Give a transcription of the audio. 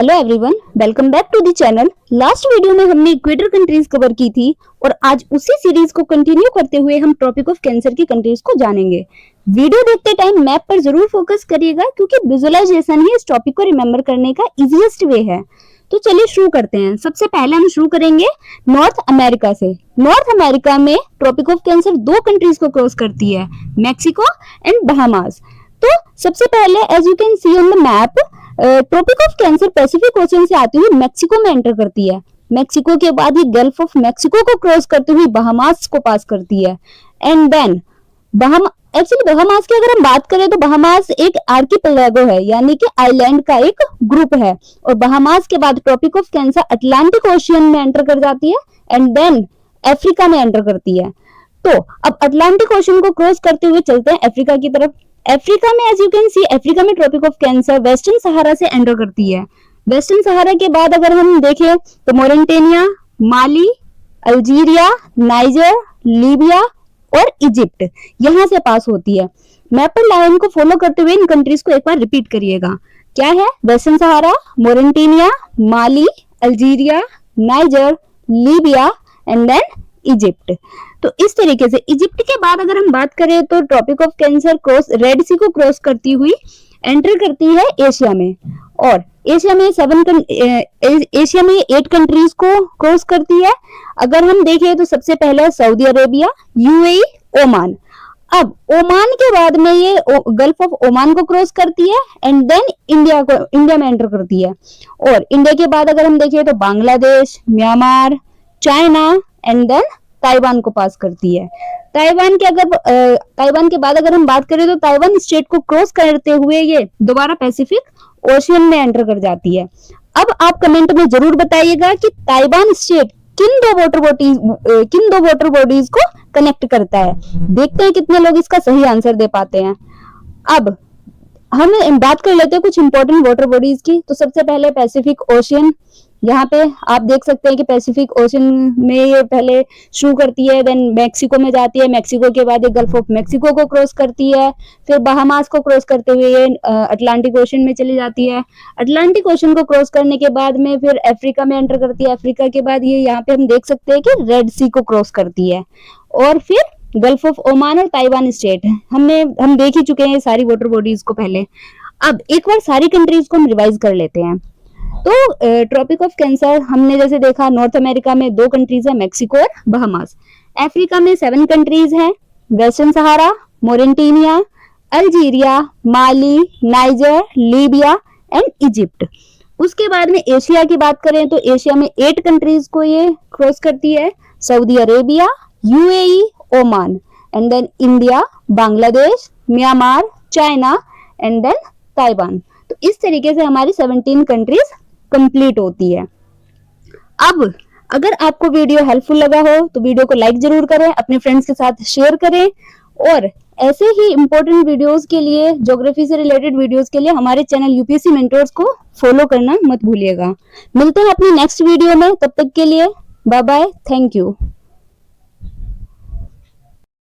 Hello everyone, welcome back to the channel. Last video में हमने equator countries cover की थी और आज उसी सीरीज को कंटिन्यू करते हुए हम ट्रॉपिक ऑफ कैंसर की कंट्रीज को जानेंगे। वीडियो देखते टाइम मैप पर जरूर फोकस करिएगा क्योंकि विजुअलाइजेशन ही इस टॉपिक को रिमेम्बर करने का इजीएस्ट वे है। तो चलिए शुरू करते हैं। सबसे पहले हम शुरू करेंगे नॉर्थ अमेरिका से। नॉर्थ अमेरिका में ट्रॉपिक ऑफ कैंसर दो कंट्रीज को क्रॉस करती है, मैक्सिको एंड बहामास। तो सबसे पहले as you can see on the map, tropic of cancer Pacific ocean से आती हुई मैक्सिको में एंटर करती है। मैक्सिको के बाद ही गल्फ ऑफ मैक्सिको को क्रॉस करते हुए बहामास को पास करती है। एंड देन बहामास की अगर हम बात करें तो बहामास एक आर्किपेलागो है, यानी कि आइलैंड का एक ग्रुप है। और बहामास के बाद tropic of cancer Atlantic ocean में एंटर कर जाती है एंड देन अफ्रीका में एंटर करती है। तो अब अटलांटिक ओशियन को क्रॉस करते हुए चलते हैं अफ्रीका की तरफ। अफ्रीका में as you can see, Africa में tropic of cancer western Sahara से एंटर करती है। वेस्टर्न सहारा के बाद अगर हम देखें तो मोरिटेनिया, माली, अल्जीरिया, नाइजर, लीबिया और इजिप्ट यहां से पास होती है। मैप पर लाइन को फॉलो करते हुए इन कंट्रीज को एक बार रिपीट करिएगा। क्या है? Western Sahara, Mauritania, Mali, Algeria, Niger, Libya and then Egypt. तो इस तरीके से इजिप्ट के बाद अगर हम बात करें तो Tropic of Cancer cross Red Sea को क्रॉस करती हुई एंटर करती है एशिया में। और एशिया में 8 कंट्रीज को क्रॉस करती है। अगर हम देखें तो सबसे पहले सऊदी अरेबिया, यूएई, ओमान। अब ओमान के बाद में ये गल्फ ऑफ ओमान को क्रॉस करती है एंड देन इंडिया में एंटर करती है। और इंडिया के बाद अगर हम देखें तो Bangladesh, Myanmar, China and then Taiwan को पास करती है। ताइवान के बाद अगर हम बात करें तो ताइवान स्टेट को क्रॉस करते हुए ये दोबारा पैसिफिक ओशियन में एंटर कर जाती है। अब आप कमेंट में जरूर बताइएगा कि ताइवान स्टेट किन दो वाटर बॉडीज को कनेक्ट करता है। देखते हैं कितने लोग इसका सही आंसर दे पाते हैं। अब हम बात कर लेते हैं कुछ इंपॉर्टेंट वाटर बॉडीज की। तो सबसे पहले पैसिफिक ओशियन, यहाँ पे आप देख सकते हैं कि पैसिफिक ओशन में ये पहले शुरू करती है, देन मैक्सिको में जाती है। मैक्सिको के बाद ये गल्फ ऑफ मैक्सिको को क्रॉस करती है, फिर बहामास को क्रॉस करते हुए ये अटलांटिक ओशन में चली जाती है। अटलांटिक ओशन को क्रॉस करने के बाद में फिर अफ्रीका में एंटर करती है। अफ्रीका के बाद ये यहाँ पे हम देख सकते हैं कि रेड सी को क्रॉस करती है। और फिर गल्फ ऑफ ओमान और ताइवान स्टेट हम देख ही चुके हैं सारी वाटर बॉडीज को पहले। अब एक बार सारी कंट्रीज को हम रिवाइज कर लेते हैं। तो ट्रॉपिक ऑफ कैंसर हमने जैसे देखा, नॉर्थ अमेरिका में 2 कंट्रीज है, मैक्सिको और बहामास। अफ्रीका में 7 कंट्रीज हैं, Western Sahara, Mauritania, Algeria, Mali, Niger, Libya and Egypt. उसके बाद में एशिया की बात करें तो एशिया में 8 कंट्रीज को ये क्रॉस करती है, Saudi Arabia, UAE, Oman and then India, Bangladesh, Myanmar, China and then Taiwan. तो इस तरीके से हमारी 17 कंट्रीज कंप्लीट होती है। अब अगर आपको वीडियो हेल्पफुल लगा हो तो वीडियो को लाइक जरूर करें, अपने फ्रेंड्स के साथ शेयर करें और ऐसे ही इंपॉर्टेंट वीडियोस के लिए, ज्योग्राफी से रिलेटेड वीडियोस के लिए हमारे चैनल यूपीएससी मेंटर्स को फॉलो करना मत भूलिएगा। मिलते हैं अपनी नेक्स्ट वीडियो में, तब तक के लिए बाय बाय, थैंक यू।